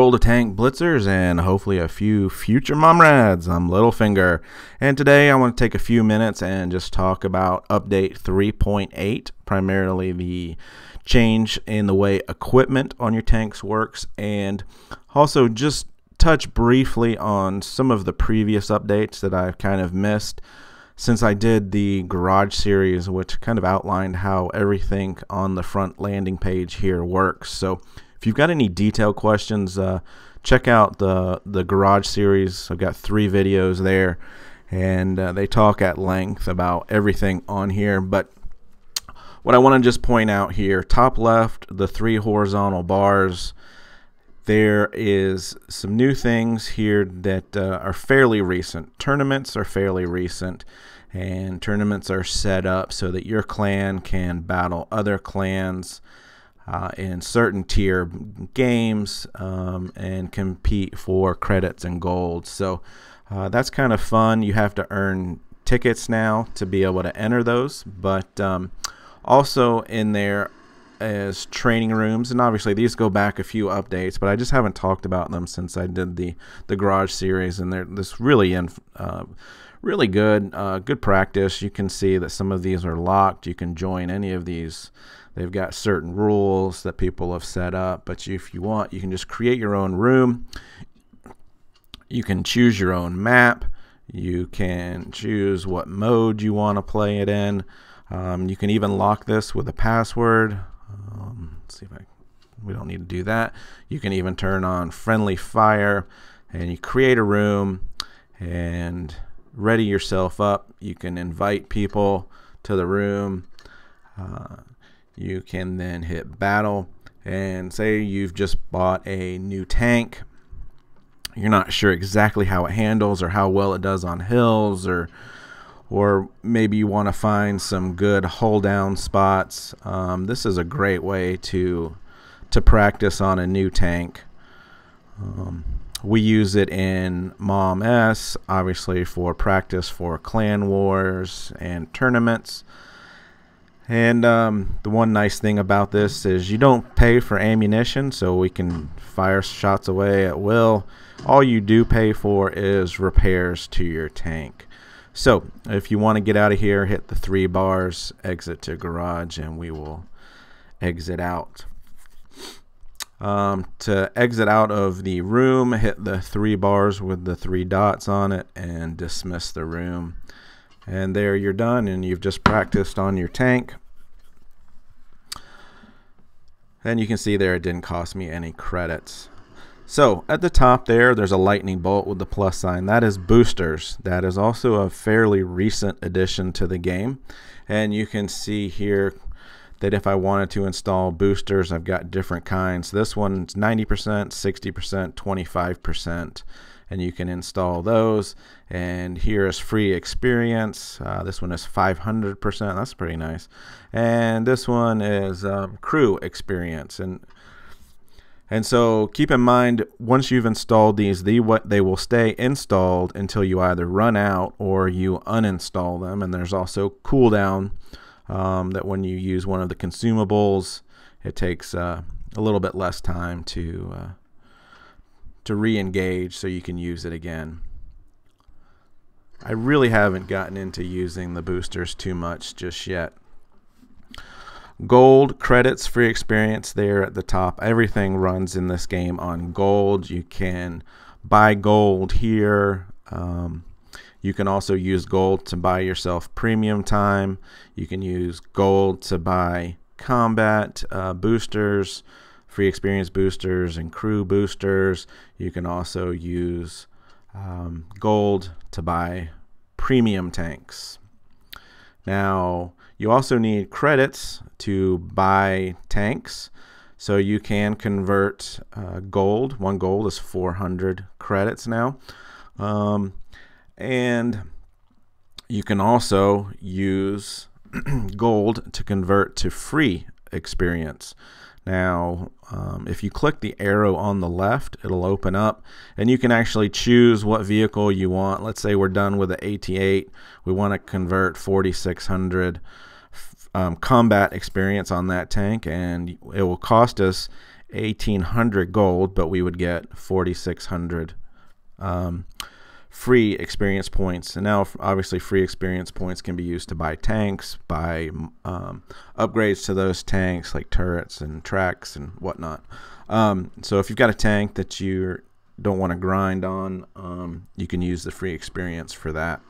Gold Tank Blitzers and hopefully a few future mom rads. I'm Littlefinger, and today I want to take a few minutes and just talk about update 3.8, primarily the change in the way equipment on your tanks works, and also just touch briefly on some of the previous updates that I've kind of missed since I did the garage series, which kind of outlined how everything on the front landing page here works. So if you've got any detailed questions, check out the garage series. I've got 3 videos there, and they talk at length about everything on here. But what I want to just point out here, top left, the 3 horizontal bars, there is some new things here that are fairly recent. Tournaments are fairly recent, and tournaments are set up so that your clan can battle other clans in certain tier games and compete for credits and gold. So that's kind of fun. You have to earn tickets now to be able to enter those, but also in there is training rooms, and obviously these go back a few updates, but I just haven't talked about them since I did the garage series, and they're this really really good practice. You can see that some of these are locked. You can join any of these. They've got certain rules that people have set up, but if you want, you can just create your own room. You can choose your own map. You can choose what mode you want to play it in. You can even lock this with a password. Let's see if we don't need to do that. You can even turn on friendly fire, and you create a room and ready yourself up. You can invite people to the room. You can then hit battle, and say you've just bought a new tank. You're not sure exactly how it handles or how well it does on hills, or maybe you want to find some good hold down spots. This is a great way to practice on a new tank. We use it in Mom S, obviously, for practice for clan wars and tournaments. And the one nice thing about this is you don't pay for ammunition, so we can fire shots away at will. All you do pay for is repairs to your tank. So if you want to get out of here, hit the 3 bars, exit to garage, and we will exit out. To exit out of the room, hit the 3 bars with the 3 dots on it and dismiss the room. And there you're done, and you've just practiced on your tank. And you can see there it didn't cost me any credits. So at the top there's a lightning bolt with the plus sign. That is boosters. That is also a fairly recent addition to the game. And you can see here that if I wanted to install boosters, I've got different kinds. This one's 90%, 60%, 25%. And you can install those. And here is free experience. This one is 500%. That's pretty nice. And this one is crew experience. And so keep in mind, once you've installed these, they will stay installed until you either run out or you uninstall them. And there's also cooldown that when you use one of the consumables, it takes a little bit less time to re-engage, so you can use it again. I really haven't gotten into using the boosters too much just yet. Gold credits, free experience there at the top. Everything runs in this game on gold. You can buy gold here. You can also use gold to buy yourself premium time. You can use gold to buy combat boosters, free experience boosters, and crew boosters. You can also use gold to buy premium tanks. Now, you also need credits to buy tanks, so you can convert gold. 1 gold is 400 credits now. And you can also use gold to convert to free experience. Now, if you click the arrow on the left, it'll open up, and you can actually choose what vehicle you want. Let's say we're done with the AT8. We want to convert 4,600 combat experience on that tank, and it will cost us 1,800 gold, but we would get 4,600 free experience points. And now obviously free experience points can be used to buy tanks, buy upgrades to those tanks like turrets and tracks and whatnot. So if you've got a tank that you don't want to grind on, you can use the free experience for that.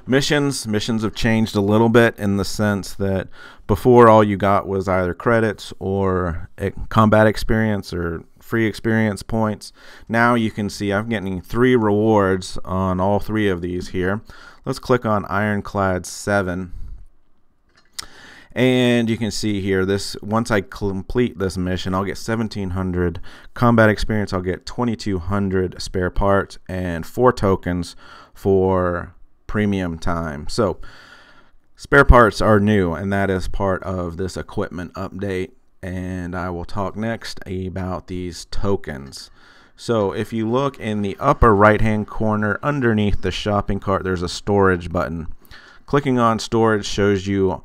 Missions have changed a little bit in the sense that before all you got was either credits or combat experience or free experience points. Now you can see I'm getting 3 rewards on all 3 of these here. Let's click on Ironclad 7. And you can see here, this once I complete this mission, I'll get 1,700 combat experience. I'll get 2,200 spare parts and 4 tokens for premium time. So spare parts are new, and that is part of this equipment update. And I will talk next about these tokens. So if you look in the upper right hand corner underneath the shopping cart, there's a storage button. Clicking on storage shows you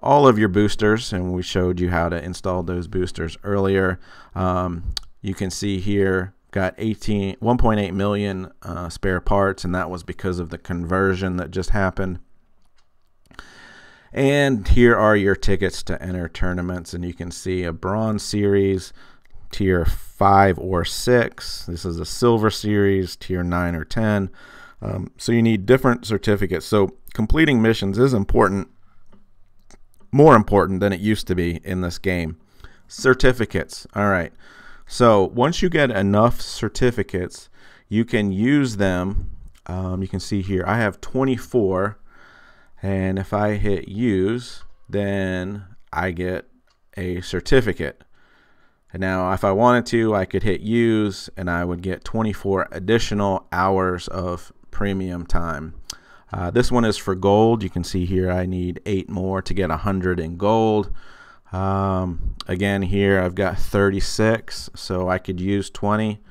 all of your boosters, and we showed you how to install those boosters earlier. You can see here got 1.8 million spare parts, and that was because of the conversion that just happened. And here are your tickets to enter tournaments, and you can see a bronze series, tier 5 or 6. This is a silver series, tier 9 or 10. So you need different certificates. So completing missions is important, more important than it used to be in this game. Certificates. All right. So once you get enough certificates, you can use them. You can see here I have 24. And if I hit use, then I get a certificate. And now if I wanted to, I could hit use and I would get 24 additional hours of premium time. This one is for gold. You can see here I need 8 more to get 100 in gold. Again, here I've got 36, so I could use 20.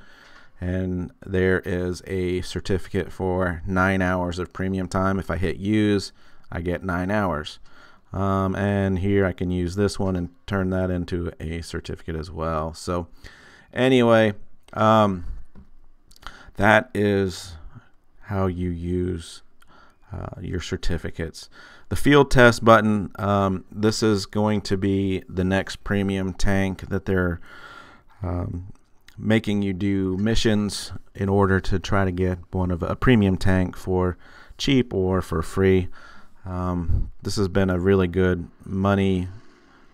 And there is a certificate for 9 hours of premium time. If I hit use, I get 9 hours. And here I can use this one and turn that into a certificate as well. So anyway, that is how you use your certificates. The field test button, this is going to be the next premium tank that they're making you do missions in order to try to get one of a premium tank for cheap or for free. This has been a really good money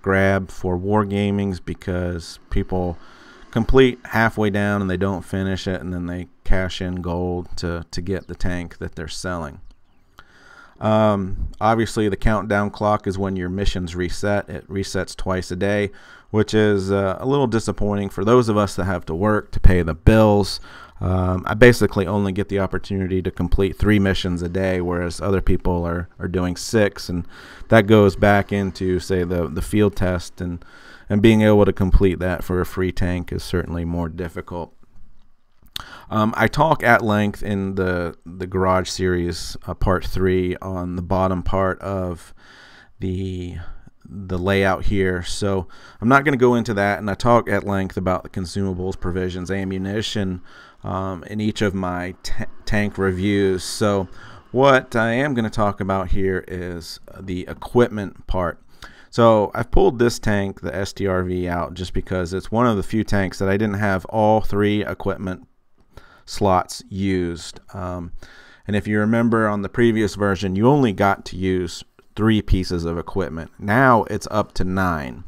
grab for wargamings because people complete halfway down and they don't finish it, and then they cash in gold to get the tank that they're selling. Obviously the countdown clock is when your missions reset. It resets twice a day, which is a little disappointing for those of us that have to work to pay the bills. I basically only get the opportunity to complete 3 missions a day, whereas other people are doing 6, and that goes back into, say, the field test, and being able to complete that for a free tank is certainly more difficult. I talk at length in the Garage series, part 3, on the bottom part of the layout here, so I'm not going to go into that, and I talk at length about the consumables, provisions, ammunition in each of my tank reviews. So what I am going to talk about here is the equipment part. So I've pulled this tank, the STRV, out just because it's one of the few tanks that I didn't have all 3 equipment slots used. And if you remember on the previous version, you only got to use 3 pieces of equipment. Now it's up to 9.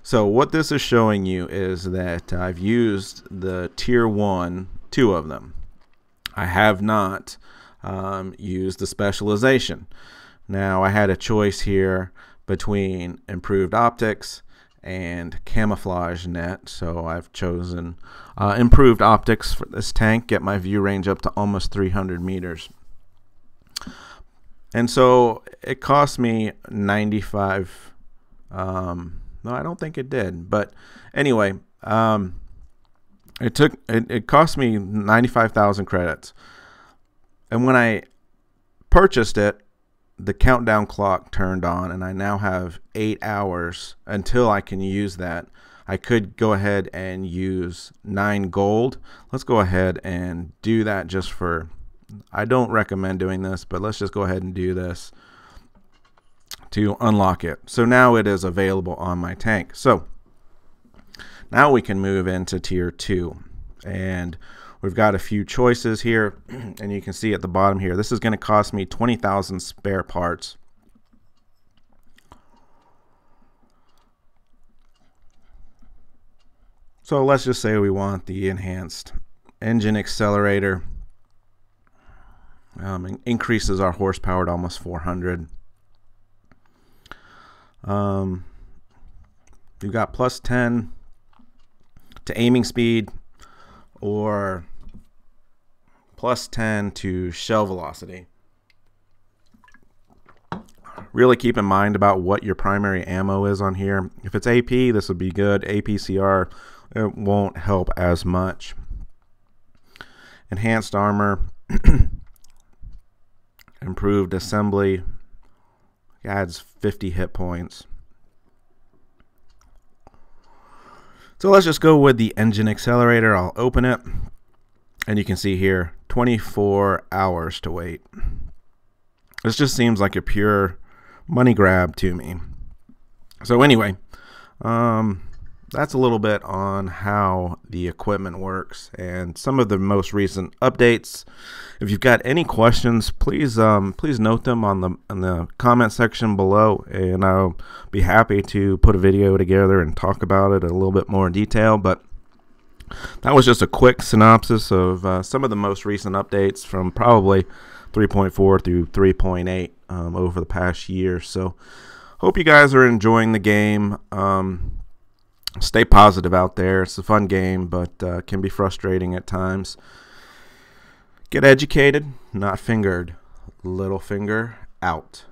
So what this is showing you is that I've used the tier 1, 2 of them. I have not used the specialization. Now I had a choice here between improved optics and camouflage net, so I've chosen improved optics for this tank, get my view range up to almost 300 meters. And so it cost me 95. No, I don't think it did, but anyway, it cost me 95,000 credits. And when I purchased it, the countdown clock turned on, and I now have 8 hours until I can use that. I could go ahead and use 9 gold. Let's go ahead and do that just for, I don't recommend doing this, but let's just go ahead and do this to unlock it. So now it is available on my tank. So now we can move into tier 2, and we've got a few choices here, and you can see at the bottom here, this is going to cost me 20,000 spare parts. So let's just say we want the enhanced engine accelerator. Increases our horsepower to almost 400. We've got plus 10 to aiming speed, or plus 10 to shell velocity. Really keep in mind about what your primary ammo is on here. If it's AP, this would be good. APCR, it won't help as much. Enhanced armor, improved assembly, adds 50 hit points. So let's just go with the engine accelerator. I'll open it, and you can see here 24 hours to wait. This just seems like a pure money grab to me. So anyway, that's a little bit on how the equipment works and some of the most recent updates. If you've got any questions, please note them on the comment section below, and I'll be happy to put a video together and talk about it in a little bit more detail. But that was just a quick synopsis of some of the most recent updates from probably 3.4 through 3.8 over the past year. So hope you guys are enjoying the game. Stay positive out there. It's a fun game, but can be frustrating at times. Get educated, not fingered. Littlefinger out.